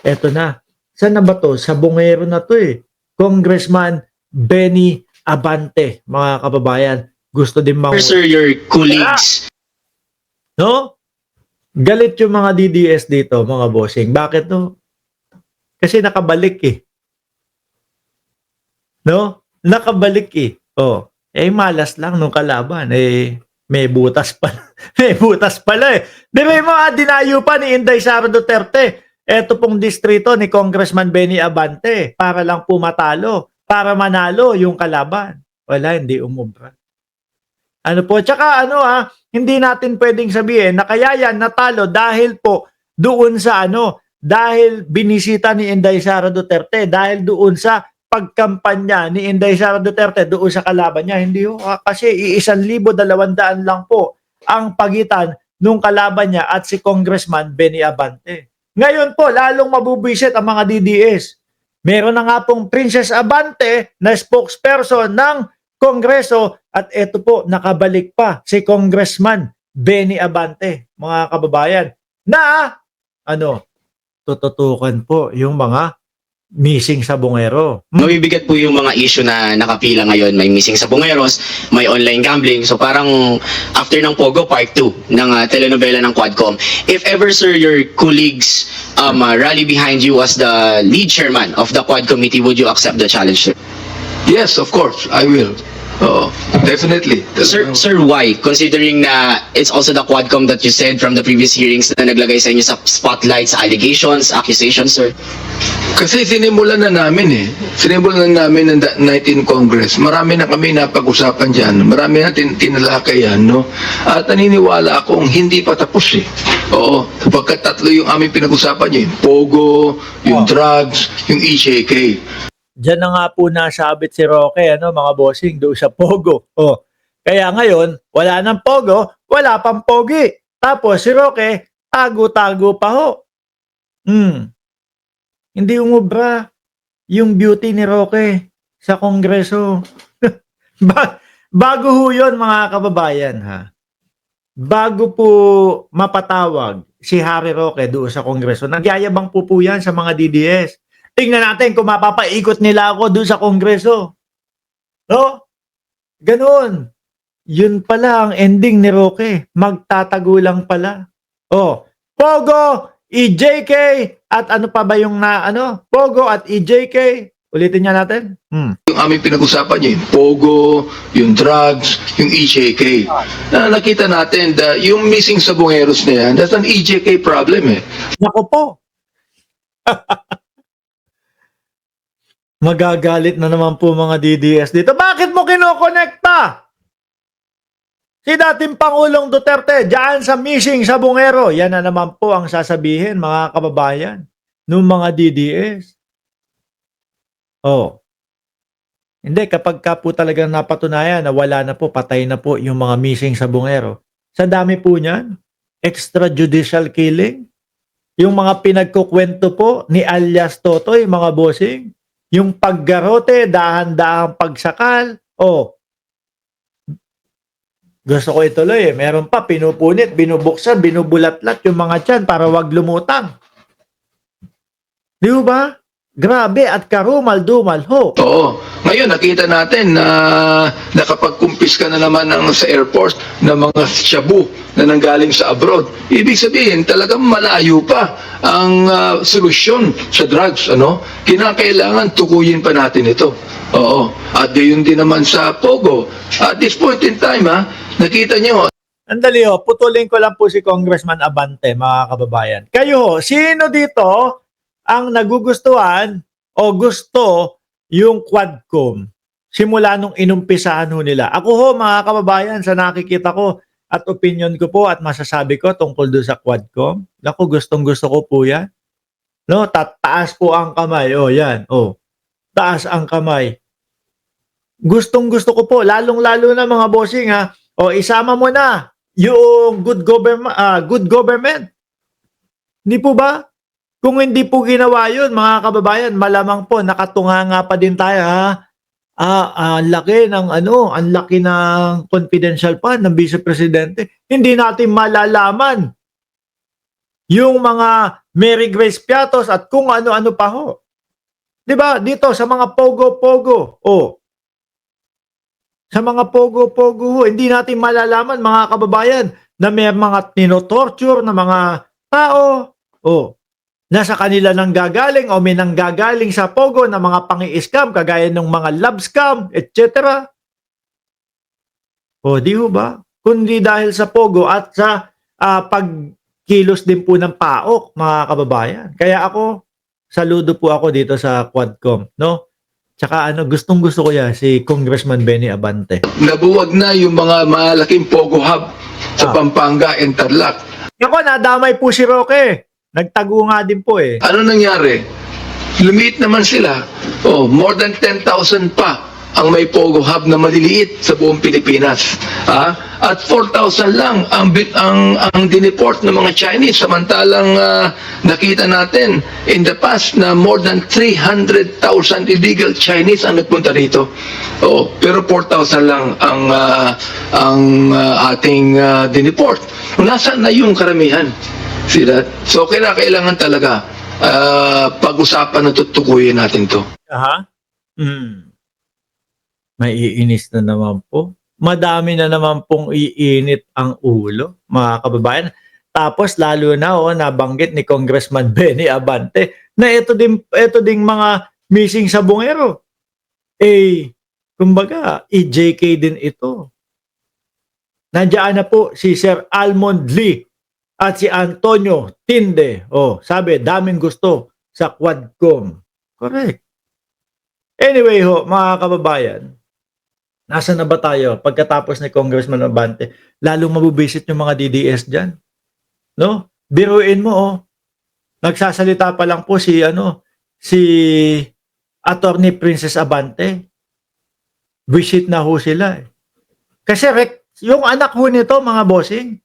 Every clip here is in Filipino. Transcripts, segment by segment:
Eto na. Saan na ba to? Sa bungero na to eh. Congressman Benny Abante, mga kababayan. Gusto din Sir, your colleagues. No? Galit yung mga DDS dito, mga bossing. Bakit no? Kasi nakabalik eh. No? Nakabalik eh. Oh, malas lang nung kalaban. May butas pa. May butas pala eh. Di ba yung mga dinayo pa ni Inday Sara Duterte? Eto pong distrito ni Congressman Benny Abante para lang pumatalo, para manalo yung kalaban. Wala, hindi umubra. Ano po? Tsaka hindi natin pwedeng sabihin na kaya yan natalo dahil po doon sa dahil binisita ni Inday Sara Duterte, dahil doon sa pagkampanya ni Inday Sara Duterte doon sa kalaban niya. Hindi ho, kasi 1,200 lang po ang pagitan nung kalaban niya at si Congressman Benny Abante. Ngayon po, lalong mabubwisit ang mga DDS. Meron na nga pong Princess Abante na spokesperson ng Kongreso at eto po, nakabalik pa si Congressman Benny Abante, mga kababayan, na tututukan po yung mga missing sa bungero. Mabibigat po yung mga issue na nakapila ngayon. May missing sa bungeros, may online gambling. So parang after ng Pogo, part 2 ng telenovela ng Quadcom. If ever, sir, your colleagues rally behind you as the lead chairman of the Quad Committee, would you accept the challenge, sir? Yes, of course, I will. Definitely. Sir, why? Considering na it's also the Quadcom that you said from the previous hearings na naglagay sa inyo sa spotlight sa allegations, accusations, sir? Kasi sinimulan na namin Sinimulan na namin ng 19 Congress. Marami na kami napag-usapan dyan. Marami na tinalakay yan, no? At naniniwala akong hindi pa tapos Oo. Sapagkat tatlo yung aming pinag-usapan yung Pogo, yung drugs, yung EJK. Diyan na nga po nasabit si Roque, mga bossing, doon sa Pogo. Kaya ngayon, wala nang Pogo, wala pang Pogi. Tapos si Roque, tago-tago pa ho. Hindi umubra yung beauty ni Roque sa Kongreso. Bago ho yun, mga kababayan, ha? Bago po mapatawag si Harry Roque doon sa Kongreso, nagyayabang po yan sa mga DDS. Tingnan natin kung mapapaikot nila ako doon sa Kongreso. No? Ganun. Yun pala ang ending ni Roque. Magtatago lang pala. Pogo, EJK, at ano pa ba yung Pogo at EJK. Ulitin niya natin. Yung aming pinag-usapan yung Pogo, yung drugs, yung EJK. Nakita natin yung missing sa bungeros na yan, that's an EJK problem Nako po. Magagalit na naman po mga DDS dito. Bakit mo kinokonekta? Si dating Pangulong Duterte, dyan sa missing sa bungero. Yan na naman po ang sasabihin, mga kababayan, ng mga DDS. Hindi, kapag ka po talagang napatunayan na wala na po, patay na po yung mga missing sa bungero. Sa dami po niyan, extrajudicial killing. Yung mga pinagkukwento po ni alias Totoy, mga bossing. Yung paggarote, dahan-dahang pagsakal. Gusto ko ituloy Meron pa, pinupunit, binubuksan, binubulatlat yung mga tiyan para wag lumutang. Di ba? Grabe at karumal-dumal ho. Oo. Ngayon, nakita natin na nakapagkumpis ka na naman sa Air Force ng mga shabu na nanggaling sa abroad. Ibig sabihin, talagang malayo pa ang solusyon sa drugs. Kinakailangan tukuyin pa natin ito. Oo. At gayon din naman sa Pogo. At this point in time, nakita nyo. Andali putulin ko lang po si Congressman Abante, mga kababayan. Kayo sino dito ang nagugustuhan o gusto yung Quadcom simula nung inumpisahan nila? Ako mga kababayan, sa nakikita ko at opinion ko po at masasabi ko tungkol doon sa Quadcom, gustong gusto ko po yan. No, taas po ang kamay. Yan. Taas ang kamay. Gustong gusto ko po, lalong-lalo na mga bossing isama mo na yung good government. Hindi po ba? Kung hindi po ginawa yun, mga kababayan, malamang po nakatunganga pa din tayo ang laki ng confidential fund ng Vice Presidente. Hindi natin malalaman yung mga Mary Grace Piatos at kung ano-ano pa ho. 'Di ba? Dito sa mga pogo-pogo. Oh. Sa mga pogo-pogo ho, hindi natin malalaman mga kababayan na may mga tinotorture na mga tao. Oh. Nasa kanila nang gagaling o may nanggagaling sa pogo na mga pangi-scam kagaya ng mga love scam, etc. O di ho ba? Kundi dahil sa pogo at sa pagkilos din po ng PAOK, mga kababayan. Kaya ako, saludo po ako dito sa Quadcom, no? Tsaka gustong-gusto ko yan, si Congressman Benny Abante. Nabuwag na yung mga malaking Pogo Hub sa Pampanga and Tarlac. Ako, nadamay po si Roque. Nagtago nga din po eh. Ano nangyari? Lumiit naman sila. Oh, more than 10,000 pa ang may Pogo Hub na maliliit sa buong Pilipinas. At 4,000 lang ang dineport ng mga Chinese, samantalang nakita natin in the past na more than 300,000 illegal Chinese ang nagpunta rito. Oh, pero 4,000 lang ang ating dineport. Nasaan na yung karamihan? See that? So kailangan talaga pag-usapan at tutukuyin natin to. Aha. Maiinis na naman po. Madami na naman pong iinit ang ulo, mga kababayan. Tapos lalo na nabanggit ni Congressman Benny Abante na ito ding mga missing sa bungero. Kumbaga, EJK din ito. Nandiyan na po si Sir Almond Lee at si Antonio Tinde. Sabi, daming gusto sa Quadcom. Correct. Anyway mga kababayan, nasa na ba tayo pagkatapos ni Congressman Abante? Lalong mabubisit yung mga DDS dyan. No? Biruin mo, nagsasalita pa lang po si Attorney Princess Abante. Visit na ho sila eh. Kasi yung anak ho nito, mga bossing,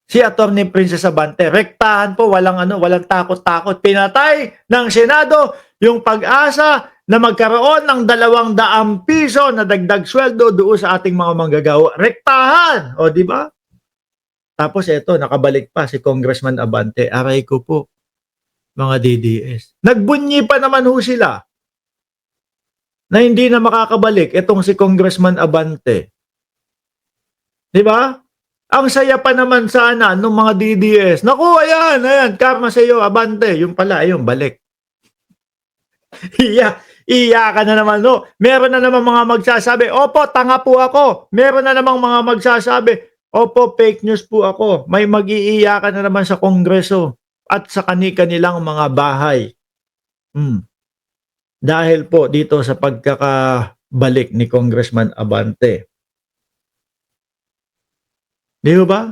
si Attorney Princess Abante, rektahan po, walang takot-takot. Pinatay ng Senado yung pag-asa na magkaroon ng 200 piso na dagdag sweldo doon sa ating mga manggagawa. Rektahan! Di ba? Tapos ito, nakabalik pa si Congressman Abante. Aray ko po, mga DDS. Nagbunyi pa naman ho sila na hindi na makakabalik itong si Congressman Abante. Di ba? Ang saya pa naman sana ng mga DDS. Naku, ayan, karma sa iyo, Abante. Yung pala, ayun, balik. Iya ka na naman, no? Meron na naman mga magsasabi, opo, tanga po ako. Meron na namang mga magsasabi, opo, fake news po ako. May mag-iiyakan na naman sa Kongreso at sa kanilang mga bahay. Dahil po dito sa pagkakabalik ni Congressman Abante. Di ba?